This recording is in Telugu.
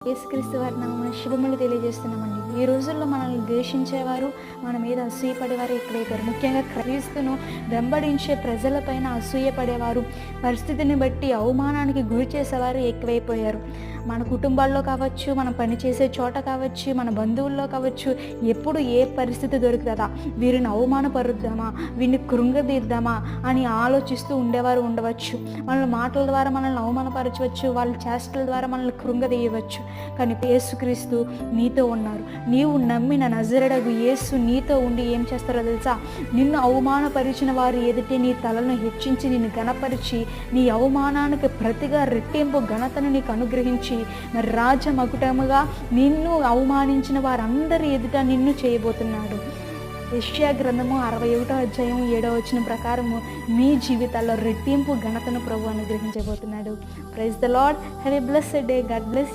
యేసుక్రీస్తు వారి నామమున శుభములు తెలియజేస్తున్నామండి. ఈ రోజుల్లో మనల్ని ద్వేషించేవారు, మన మీద అసూయపడేవారు ఎక్కువైపోయారు. ముఖ్యంగా క్రీస్తును వెంబడించే ప్రజలపైన అసూయపడేవారు, పరిస్థితిని బట్టి అవమానానికి గురి చేసేవారు ఎక్కువైపోయారు. మన కుటుంబాల్లో కావచ్చు, మనం పనిచేసే చోట కావచ్చు, మన బంధువుల్లో కావచ్చు, ఎప్పుడు ఏ పరిస్థితి దొరుకుతుందా, వీరిని అవమానపరుద్దామా, వీరిని కృంగదీద్దామా అని ఆలోచిస్తూ ఉండేవారు ఉండవచ్చు. వాళ్ళ మాటల ద్వారా మనల్ని అవమానపరచవచ్చు, వాళ్ళ చేష్టల ద్వారా మనల్ని కృంగదీయవచ్చు. కానీ యేసుక్రీస్తు నీతో ఉన్నారు. నీవు నమ్మిన నజరేయుడగు యేసు నీతో ఉండి ఏం చేస్తారో తెలుసా? నిన్ను అవమానపరిచిన వారు ఎదుటే నీ తలను హెచ్చించి నిన్ను ఘనపరిచి, నీ అవమానానికి ప్రతిగా రెట్టింపు ఘనతను నీకు అనుగ్రహించి, మరి రాజమకుటముగా నిన్ను అవమానించిన వారందరి ఎదుట నిన్ను చేయబోతున్నాడు. యెషయా గ్రంథము 61వ అధ్యాయం 7వ వచనం ప్రకారము మీ జీవితాల్లో రెట్టింపు ఘనతను ప్రభువు అనుగ్రహించబోతున్నాడు. Praise the Lord. Have a blessed day. God bless you.